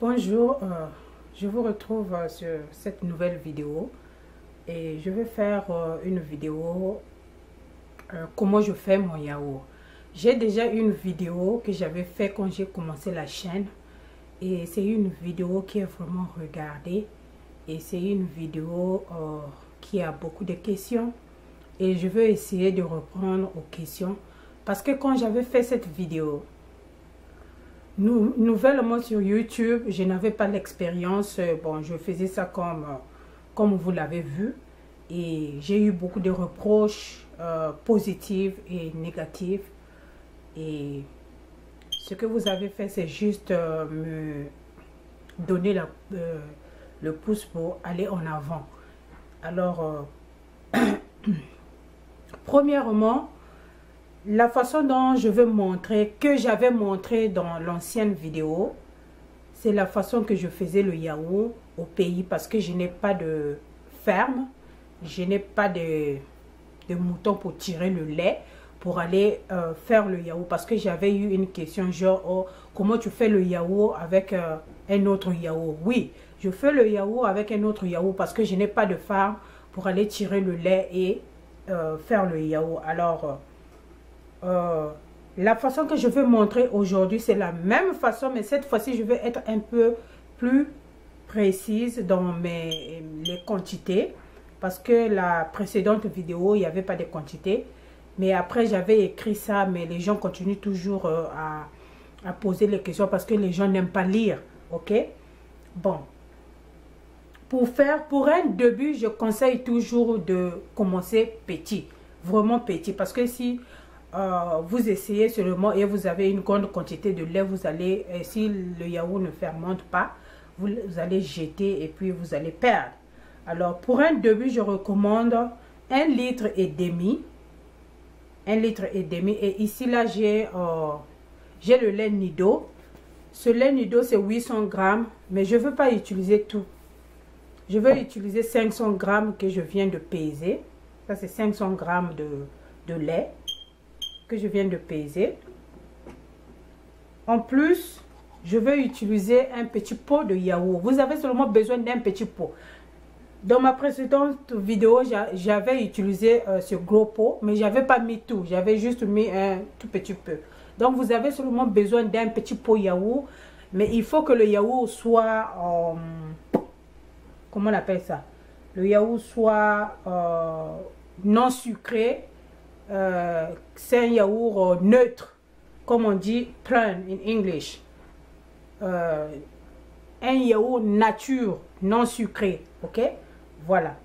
Bonjour, je vous retrouve sur cette nouvelle vidéo et je vais faire une vidéo comment je fais mon yaourt. J'ai déjà une vidéo que j'avais fait quand j'ai commencé la chaîne et c'est une vidéo qui est vraiment regardée et c'est une vidéo qui a beaucoup de questions et je vais essayer de répondre aux questions parce que quand j'avais fait cette vidéo, nouvellement sur YouTube, je n'avais pas l'expérience. Bon, je faisais ça comme vous l'avez vu. Et j'ai eu beaucoup de reproches positifs et négatifs. Et ce que vous avez fait, c'est juste me donner le pouce pour aller en avant. Alors, premièrement, la façon dont je veux montrer, que j'avais montré dans l'ancienne vidéo, c'est la façon que je faisais le yaourt au pays parce que je n'ai pas de ferme, je n'ai pas de moutons pour tirer le lait, pour aller faire le yaourt. Parce que j'avais eu une question genre, oh, comment tu fais le yaourt avec un autre yaourt? Oui, je fais le yaourt avec un autre yaourt parce que je n'ai pas de ferme pour aller tirer le lait et faire le yaourt. Alors, la façon que je veux montrer aujourd'hui, c'est la même façon, mais cette fois-ci, je vais être un peu plus précise dans les quantités. Parce que la précédente vidéo, il n'y avait pas de quantités. Mais après, j'avais écrit ça, mais les gens continuent toujours à poser les questions parce que les gens n'aiment pas lire. Ok? Bon. Pour un début, je conseille toujours de commencer petit. Vraiment petit. Parce que si vous essayez seulement et vous avez une grande quantité de lait, vous allez, si le yaourt ne fermente pas, vous allez jeter et puis vous allez perdre. Alors pour un début, je recommande 1,5 litre. 1,5 litre. Et ici là, j'ai le lait Nido. Ce lait Nido, c'est 800 grammes, mais je ne veux pas utiliser tout. Je vais utiliser 500 grammes que je viens de peser. Ça, c'est 500 grammes de lait que je viens de peser. En plus, je vais utiliser un petit pot de yaourt. Vous avez seulement besoin d'un petit pot. Dans ma précédente vidéo, j'avais utilisé ce gros pot, mais j'avais pas mis tout. J'avais juste mis un tout petit peu. Donc, vous avez seulement besoin d'un petit pot yaourt. Mais il faut que le yaourt soit... comment on appelle ça? Le yaourt soit non sucré. C'est un yaourt neutre, comme on dit plain in English. Un yaourt nature, non sucré, ok? Voilà.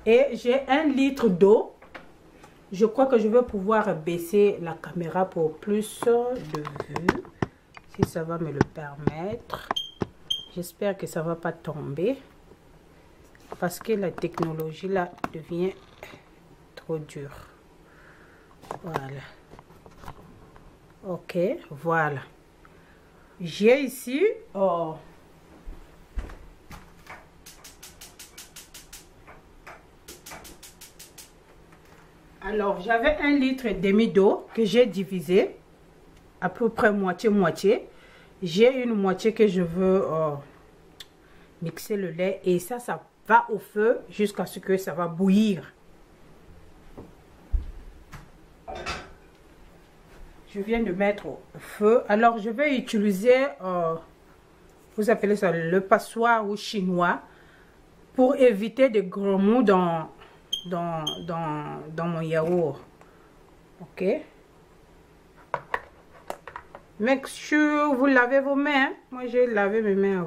Et j'ai 1 litre d'eau. Je crois que je vais pouvoir baisser la caméra pour plus de vue, si ça va me le permettre. J'espère que ça va pas tomber, parce que la technologie là devient trop dure. Voilà. Ok, voilà. J'ai ici alors j'avais 1,5 litre d'eau que j'ai divisé à peu près moitié. J'ai une moitié que je veux mixer le lait et ça va au feu jusqu'à ce que ça va bouillir. Je viens de mettre au feu. Alors, je vais utiliser, vous appelez ça le passoire ou chinois, pour éviter des gros mous dans mon yaourt. Ok. Make sure vous lavez vos mains. Hein? Moi, j'ai lavé mes mains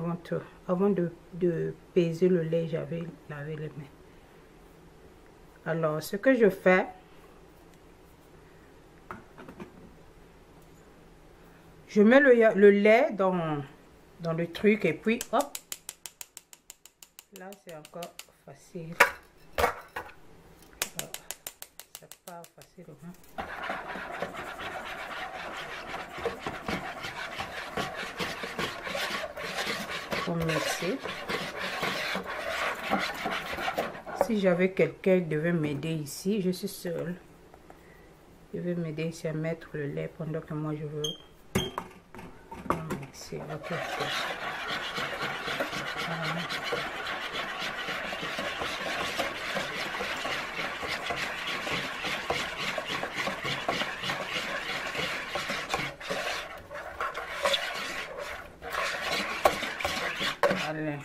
avant de peser le lait. J'avais lavé les mains. Alors, ce que je fais... Je mets le lait dans le truc et puis hop. Là, c'est encore facile. C'est pas facile. Hein? Pour mixer. Si j'avais quelqu'un qui devait m'aider ici, je suis seule. Je vais m'aider ici à mettre le lait pendant que moi je veux mixer. ici. Ok. Allez.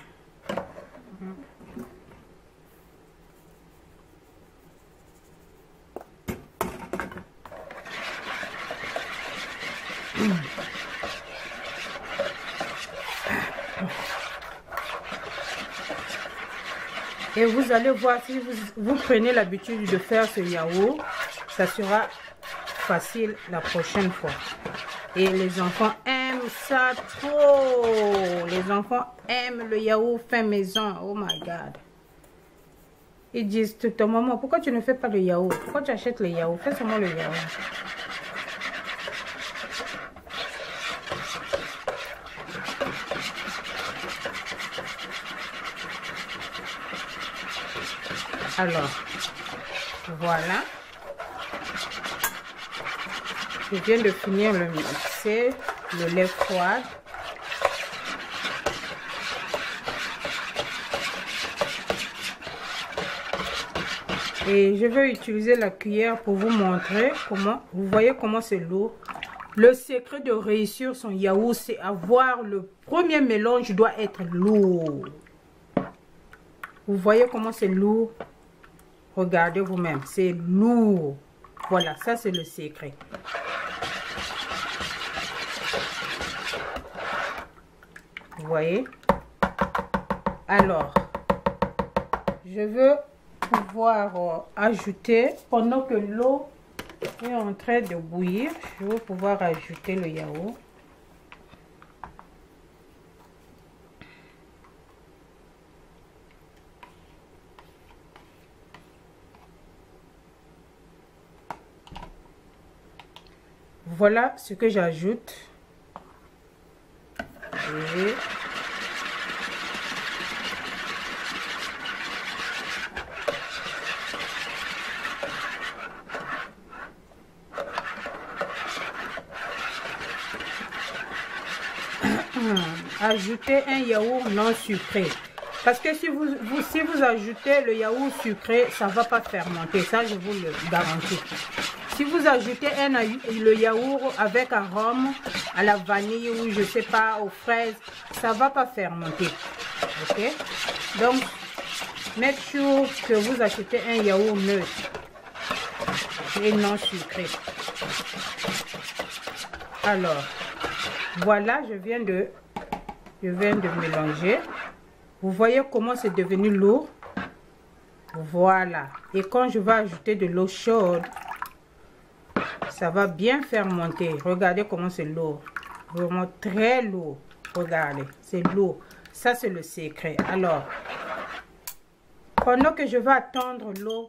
Et vous allez voir, si vous prenez l'habitude de faire ce yaourt, ça sera facile la prochaine fois. Et les enfants aiment ça trop. Les enfants aiment le yaourt fait maison. Oh my God. Ils disent tout le temps, maman, pourquoi tu ne fais pas le yaourt? Pourquoi tu achètes le yaourt? Fais seulement le yaourt. Alors, voilà. Je viens de finir le mixer, le lait froid. Et je vais utiliser la cuillère pour vous montrer comment, vous voyez comment c'est lourd. Le secret de réussir son yaourt, c'est avoir le premier mélange doit être lourd. Vous voyez comment c'est lourd? Regardez vous-même, c'est lourd. Voilà, ça c'est le secret. Vous voyez? Alors, je veux pouvoir ajouter, pendant que l'eau est en train de bouillir, je veux pouvoir ajouter le yaourt. Voilà ce que j'ajoute. Et ajouter un yaourt non sucré. Parce que si vous ajoutez le yaourt sucré, ça ne va pas fermenter. Ça, je vous le garantis. Si vous ajoutez le yaourt avec arôme à la vanille ou je sais pas aux fraises, ça va pas fermenter. Ok? Donc, make sure que vous achetez un yaourt neutre et non sucré. Alors, voilà, je viens de mélanger. Vous voyez comment c'est devenu lourd? Voilà. Et quand je vais ajouter de l'eau chaude, ça va bien fermenter. Regardez comment c'est lourd. Vraiment très lourd. Regardez, c'est lourd. Ça, c'est le secret. Alors, pendant que je vais attendre l'eau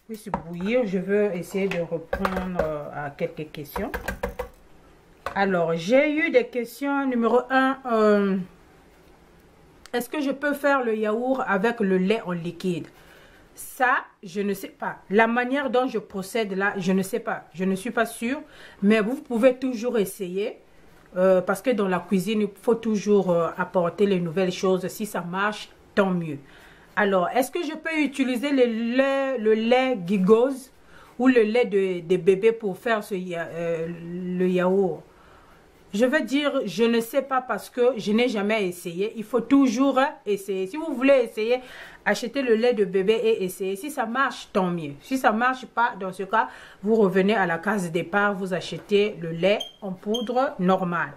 puisse bouillir, je veux essayer de reprendre à quelques questions. Alors, j'ai eu des questions. Numéro 1, est-ce que je peux faire le yaourt avec le lait en liquide? Ça, je ne sais pas. La manière dont je procède là, je ne sais pas. Je ne suis pas sûre. Mais vous pouvez toujours essayer. Parce que dans la cuisine, il faut toujours apporter les nouvelles choses. Si ça marche, tant mieux. Alors, est-ce que je peux utiliser le lait Gigose ou le lait de bébé pour faire le yaourt? Je veux dire, je ne sais pas parce que je n'ai jamais essayé. Il faut toujours essayer. Si vous voulez essayer, achetez le lait de bébé et essayez. Si ça marche, tant mieux. Si ça ne marche pas, dans ce cas, vous revenez à la case départ, vous achetez le lait en poudre normal.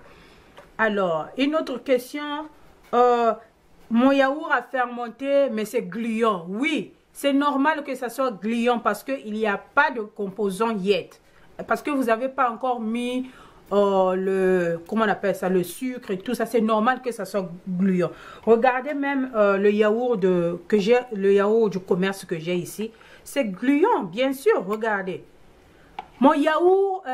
Alors, une autre question. Mon yaourt a fermenté, mais c'est gluant. Oui, c'est normal que ça soit gluant parce qu'il n'y a pas de composants yet. Parce que vous n'avez pas encore mis... comment on appelle ça, le sucre et tout ça, c'est normal que ça soit gluant. Regardez même le yaourt le yaourt du commerce que j'ai ici, c'est gluant, bien sûr. Regardez mon yaourt,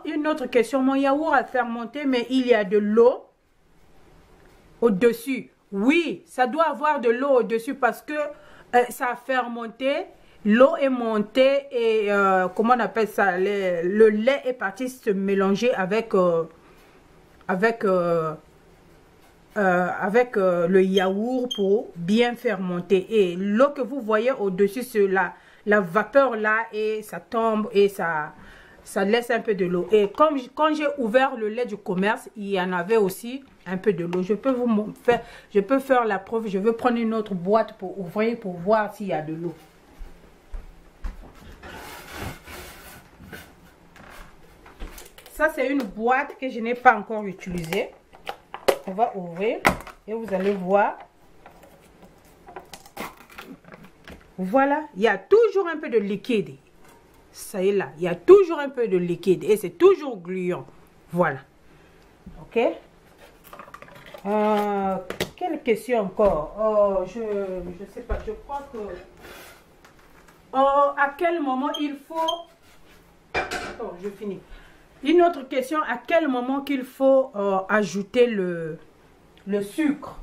une autre question, mon yaourt a fermenté, mais il y a de l'eau au-dessus. Oui, ça doit avoir de l'eau au-dessus parce que ça a fermenté. L'eau est montée et comment on appelle ça, le lait est parti se mélanger avec avec le yaourt pour bien fermenter. Et l'eau que vous voyez au-dessus, c'est la vapeur là, et ça tombe et ça laisse un peu de l'eau. Et comme quand j'ai ouvert le lait du commerce, il y en avait aussi un peu de l'eau. Je peux faire la preuve. Je vais prendre une autre boîte pour ouvrir, pour voir s'il y a de l'eau. Ça, c'est une boîte que je n'ai pas encore utilisée. On va ouvrir et vous allez voir. Voilà, il y a toujours un peu de liquide. Ça y est là, il y a toujours un peu de liquide et c'est toujours gluant. Voilà. Ok. Quelle question encore? Oh, je sais pas. Je crois que... à quel moment il faut... Oh, je finis. Une autre question, à quel moment qu'il faut ajouter le sucre?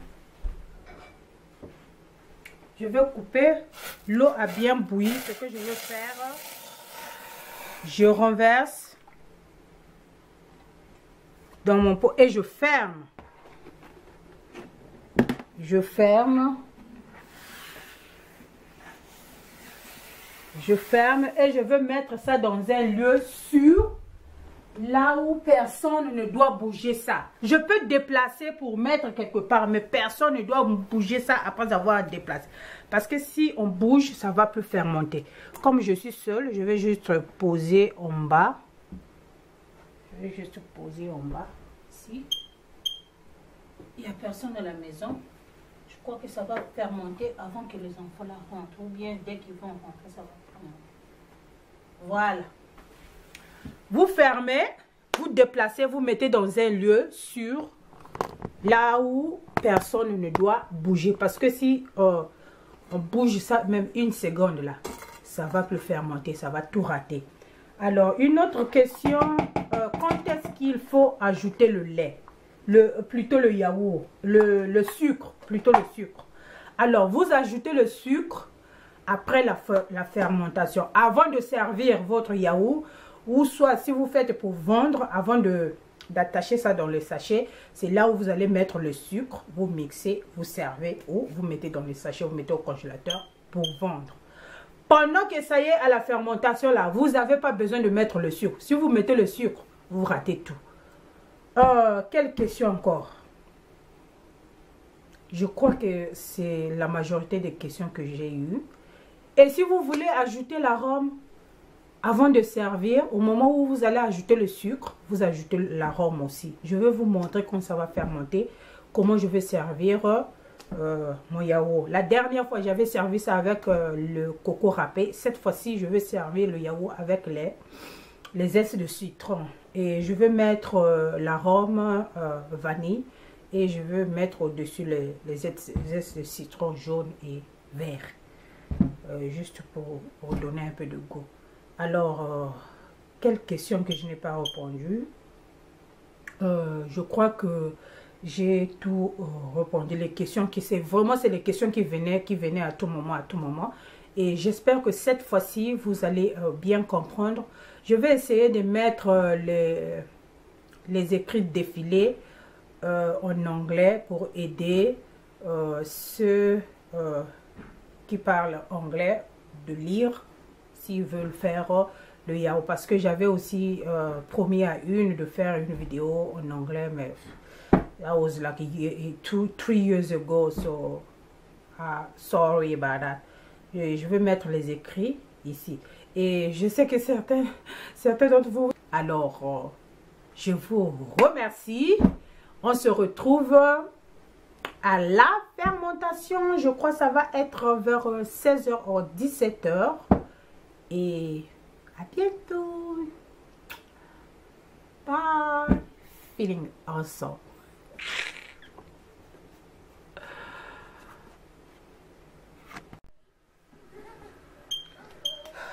Je vais couper. L'eau a bien bouilli. Ce que je vais faire, je renverse dans mon pot et je ferme. Je ferme. Je ferme et je veux mettre ça dans un lieu sûr. Là où personne ne doit bouger ça. Je peux déplacer pour mettre quelque part, mais personne ne doit bouger ça après avoir déplacé. Parce que si on bouge, ça va plus fermenter. Comme je suis seule, je vais juste poser en bas. Je vais juste poser en bas. Ici. Il n'y a personne à la maison. Je crois que ça va fermenter avant que les enfants la rentrent. Ou bien dès qu'ils vont rentrer, ça va fermenter. Voilà. Vous fermez, vous déplacez, vous mettez dans un lieu sûr, là où personne ne doit bouger. Parce que si on bouge ça, même une seconde là, ça va plus fermenter, ça va tout rater. Alors, une autre question, quand est-ce qu'il faut ajouter le lait? Plutôt le yaourt, le sucre, plutôt le sucre. Alors, vous ajoutez le sucre après la fermentation. Avant de servir votre yaourt, ou soit si vous faites pour vendre, avant d'attacher ça dans le sachet, c'est là où vous allez mettre le sucre, vous mixez, vous servez, ou vous mettez dans le sachet, vous mettez au congélateur pour vendre. Pendant que ça y est à la fermentation là, vous n'avez pas besoin de mettre le sucre. Si vous mettez le sucre, vous ratez tout. Quelle question encore? Je crois que c'est la majorité des questions que j'ai eues. Et si vous voulez ajouter l'arôme, avant de servir, au moment où vous allez ajouter le sucre, vous ajoutez l'arôme aussi. Je vais vous montrer quand ça va fermenter, comment je vais servir mon yaourt. La dernière fois, j'avais servi ça avec le coco râpé. Cette fois-ci, je vais servir le yaourt avec les zestes de citron. Et je vais mettre l'arôme vanille et je vais mettre au-dessus les zestes de citron jaune et vert. Juste pour donner un peu de goût. Alors, quelle question que je n'ai pas répondu? Je crois que j'ai tout répondu. Les questions qui c'est les questions qui venaient à tout moment, Et j'espère que cette fois-ci, vous allez bien comprendre. Je vais essayer de mettre les écrits défilés en anglais pour aider ceux qui parlent anglais de lire s'ils veulent faire le yaourt. Parce que j'avais aussi promis à une de faire une vidéo en anglais, mais that was like 3 years ago, so sorry about that. Je vais mettre les écrits ici. Et je sais que certains d'entre vous... Alors, je vous remercie. On se retrouve à la fermentation. Je crois que ça va être vers 16h ou 17h. Et à bientôt. Bye. Feeling awesome.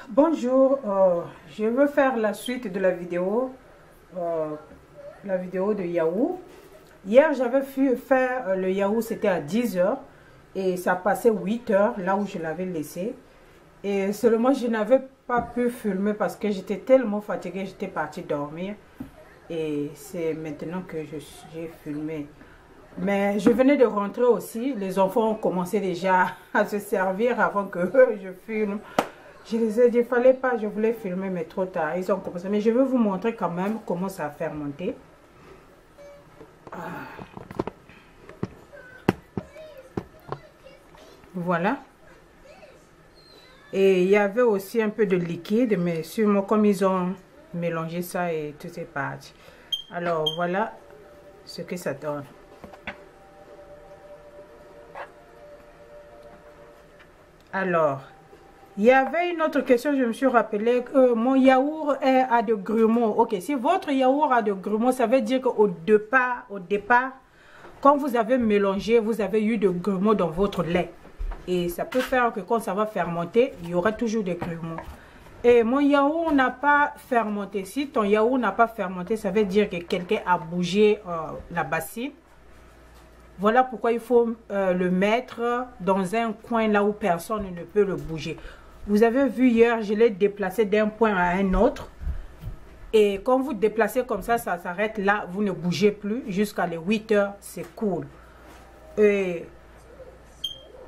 Bonjour, je veux faire la suite de la vidéo de yaourt. Hier, j'avais fait le yaourt, c'était à 10h et ça passait 8h, là où je l'avais laissé. Et seulement, je n'avais pas pu filmer parce que j'étais tellement fatiguée, j'étais partie dormir. Et c'est maintenant que j'ai filmé. Mais je venais de rentrer aussi. Les enfants ont commencé déjà à se servir avant que je filme. Je les ai dit, il ne fallait pas, je voulais filmer, mais trop tard. Ils ont commencé. Mais je vais vous montrer quand même comment ça a fermenté. Voilà. Et il y avait aussi un peu de liquide, mais sûrement comme ils ont mélangé ça et tout est parti. Alors voilà ce que ça donne. Alors, il y avait une autre question, je me suis rappelé que mon yaourt a de grumeaux. Ok, si votre yaourt a de grumeaux, ça veut dire qu'au départ, quand vous avez mélangé, vous avez eu de grumeaux dans votre lait. Et ça peut faire que quand ça va fermenter, il y aura toujours des grumeaux. Et mon yaourt n'a pas fermenté. Si ton yaourt n'a pas fermenté, ça veut dire que quelqu'un a bougé la bassine. Voilà pourquoi il faut le mettre dans un coin là où personne ne peut le bouger. Vous avez vu hier, je l'ai déplacé d'un point à un autre. Et quand vous déplacez comme ça, ça s'arrête là. Vous ne bougez plus jusqu'à les 8 heures. C'est cool. Et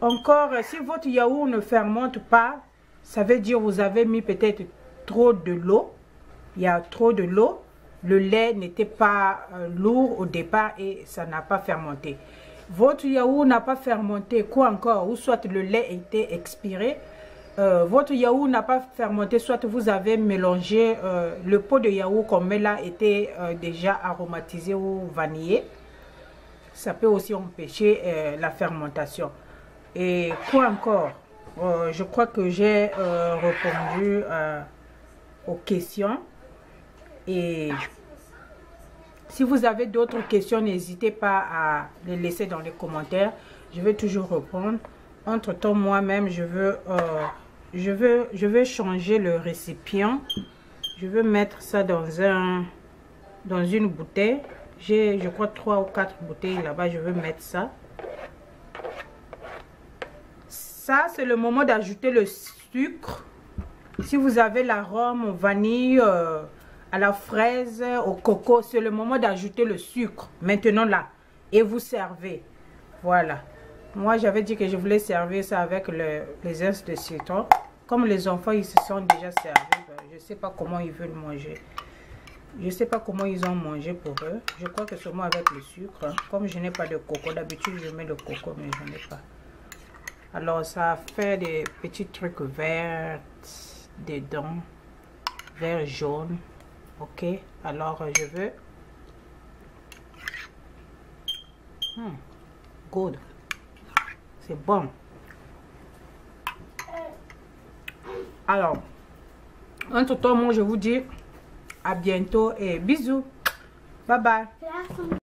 encore, si votre yaourt ne fermente pas, ça veut dire que vous avez mis peut-être trop de l'eau. Il y a trop de l'eau. Le lait n'était pas lourd au départ et ça n'a pas fermenté. Votre yaourt n'a pas fermenté, quoi encore? Ou soit le lait était expiré. Votre yaourt n'a pas fermenté, soit vous avez mélangé le pot de yaourt qu'on met là était déjà aromatisé ou vanillé. Ça peut aussi empêcher la fermentation. Et quoi encore? Je crois que j'ai répondu aux questions. Et si vous avez d'autres questions, n'hésitez pas à les laisser dans les commentaires. Je vais toujours répondre. Entre-temps, moi-même, je vais changer le récipient. Je vais mettre ça dans une bouteille. J'ai, je crois, 3 ou 4 bouteilles là-bas. Je vais mettre ça. Ça, c'est le moment d'ajouter le sucre. Si vous avez l'arôme au vanille, à la fraise, au coco, c'est le moment d'ajouter le sucre. Maintenant là. Et vous servez. Voilà. Moi, j'avais dit que je voulais servir ça avec les œufs de citron. Comme les enfants, ils se sont déjà servis. Je ne sais pas comment ils veulent manger. Je ne sais pas comment ils ont mangé pour eux. Je crois que seulement avec le sucre. Comme je n'ai pas de coco. D'habitude, je mets le coco, mais je n'en ai pas. Alors, ça fait des petits trucs verts dedans. Vert jaune. Ok. Alors, je veux... Good. C'est bon. Alors, entre-temps, moi, je vous dis à bientôt et bisous. Bye bye.